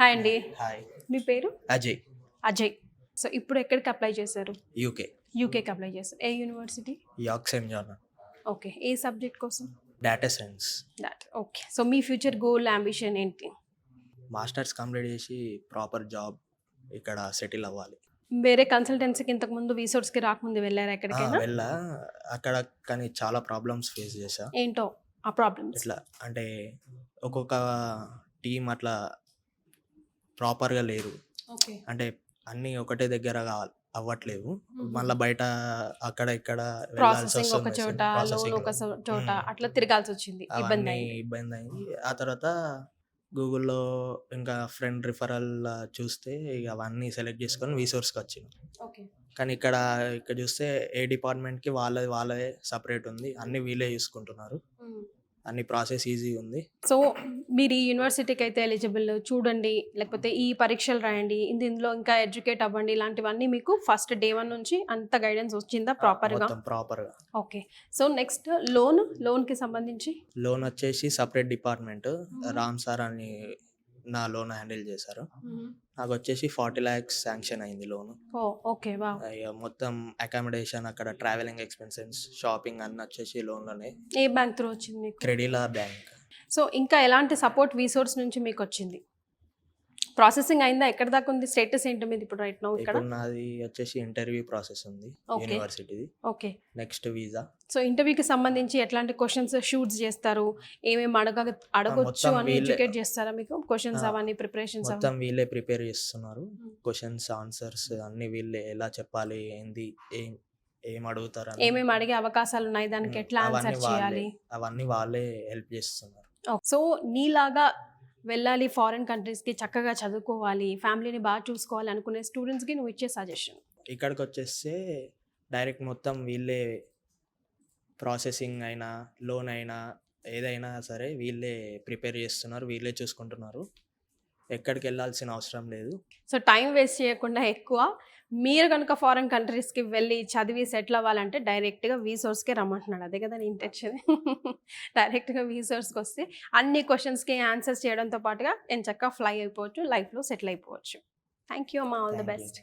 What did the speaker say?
Hi అండి. Hi. మీ పేరు? Ajay. Ajay. So, ఇప్పుడు ఎక్కడికి అప్లై చేశారు? యూకే. యూకేకి అప్లై చేశారు. ఏ university? York Saint John. Okay. ఏ సబ్జెక్ట్ కోసం? Data science. ఓకే. సో, మీ ఫ్యూచర్ గోల్, యాంబిషన్ ఏంటి? మాస్టర్స్ కంప్లీట్ చేసి ప్రాపర్ జాబ్ ఇక్కడ సెటిల్ అవ్వాలి. వేరే కన్సల్టెన్సీకి ఇంతకుముందు రీసోర్స్‌కి రాకముందు వెళ్ళారా ఎక్కడికైనా? వెళ్ళా అక్కడ, కానీ చాలా ప్రాబ్లమ్స్ ఫేస్ చేశా. ఏంటో ఆ ప్రాబ్లమ్స్? ఇట్లా అంటే ఒక్కొక్క టీం అట్లా ప్రాపర్గా లేరు. ఓకే. అంటే అన్నీ ఒకటే దగ్గర అవ్వట్లేవు. మళ్ళీ బయట అక్కడ ఇక్కడ వెళ్ళాల్సి ప్రాసెసింగ్ ఒక వస్తుంది. చోట, లోన్ ఒక చోట అట్లా తిరగాల్సి వచ్చింది. ఇబ్బంది అయింది. ఇబ్బంది అయింది. ఆ తర్వాత గూగుల్‌లో ఇంకా ఫ్రెండ్ రిఫరల్ చూస్తే ఇక అవన్నీ సెలెక్ట్ చేసుకొని రీసోర్స్‌కి వచ్చిన. ఓకే. కానీ ఇక్కడ చూస్తే ఏ డిపార్ట్మెంట్‌కి వాళ్ళదే సపరేట్ ఉంది. అన్నీ వీళ్ళే చూసుకుంటున్నారు. అన్ని ప్రాసెస్ ఈజీ ఉంది. సో, మీరు ఈ యూనివర్సిటీకి అయితే ఎలిజిబుల్ చూడండి, లేకపోతే ఈ పరీక్షలు రాయండి, ఇందులో ఇంకా ఎడ్యుకేట్ అవ్వండి, ఇలాంటివన్నీ మీకు ఫస్ట్ డే 1 నుంచి అంత గైడెన్స్ వచ్చిందా ప్రాపర్‌గా? మొత్తం ప్రాపర్‌గా. ఓకే. సో, నెక్స్ట్ లోన్‌కి సంబంధించి? లోన్ వచ్చేసి సపరేట్ డిపార్ట్మెంట్. రామ్ సార్ అని నా లోన్ హ్యాండిల్ చేశారు. నాకు వచ్చేసి 40 lakhs శాంక్షన్ అయింది లోన్. ఓకే. వావ్. ఇక మొత్తం అకామిడేషన్, అక్కడ ట్రావెలింగ్ ఎక్స్పెన్సెస్, షాపింగ్ అన్నీ వచ్చేసి లోన్లోనే. ఏ బ్యాంక్ త్రూ వచ్చింది మీకు? క్రెడిలా బ్యాంక్. సో, ఇంకా ఎలాంటి సపోర్ట్ రీసోర్స్ నుంచి మీకు వచ్చింది? ప్రాసెసింగ్ అయిందా? ఎక్కడ దాకా ఉంది? స్టేటస్ ఏంటి మీది ఇప్పుడు రైట్ నౌ ఇక్కడ? ఇప్పుడు నాది వచ్చేసి ఇంటర్వ్యూ ప్రాసెస్ ఉంది యూనివర్సిటీది. ఓకే. Next visa. సో, ఇంటర్వ్యూకి సంబంధించి ఎట్లాంటి క్వశ్చన్స్ షూట్స్ చేస్తారు, ఏమేమి అడగొచ్చు అని ఎడ్యుకేట్ చేస్తారా మీకు? క్వశ్చన్స్ అవన్నీ ప్రిపరేషన్స్ మొత్తం వీళ్ళే ప్రిపేర్ చేస్తున్నారు. క్వశ్చన్స్, ఆన్సర్స్ అన్ని వీళ్ళే, ఎలా చెప్పాలి, ఏంది, ఏం అడుగుతారు, ఏమేమి అడిగే అవకాశాలు ఉన్నాయి, దానికి ఎట్లా ఆన్సర్ చేయాలి, అవన్నీ వాళ్ళే హెల్ప్ చేస్తున్నారు. సో, నీలాగా వెళ్ళాలి ఫారిన్ కంట్రీస్కి, చక్కగా చదువుకోవాలి, ఫ్యామిలీని బాగా చూసుకోవాలి అనుకునే స్టూడెంట్స్కి నువ్వు ఇచ్చే సజెషన్? ఇక్కడికి వచ్చేస్తే డైరెక్ట్ మొత్తం వీళ్ళే ప్రాసెసింగ్ అయినా, లోన్ అయినా, ఏదైనా సరే వీళ్ళే ప్రిపేర్ చేస్తున్నారు, వీళ్ళే చూసుకుంటున్నారు. ఎక్కడికి వెళ్ళాల్సిన అవసరం లేదు. సో, టైం వేస్ట్ చేయకుండా ఎక్కువ మీరు కనుక ఫారిన్ కంట్రీస్కి వెళ్ళి చదివి సెటిల్ అవ్వాలంటే డైరెక్ట్గా వీసోర్స్కే రమ్మంటున్నాడు. అదే కదా నీ ఇంటెన్షన్? డైరెక్ట్గా వీసోర్స్కి వస్తే అన్ని క్వశ్చన్స్కి ఆన్సర్స్ చేయడంతో పాటుగా ఎంచక్కా ఫ్లై అయిపోవచ్చు, లైఫ్లో సెటిల్ అయిపోవచ్చు. థ్యాంక్ యూ అమ్మా. All the best.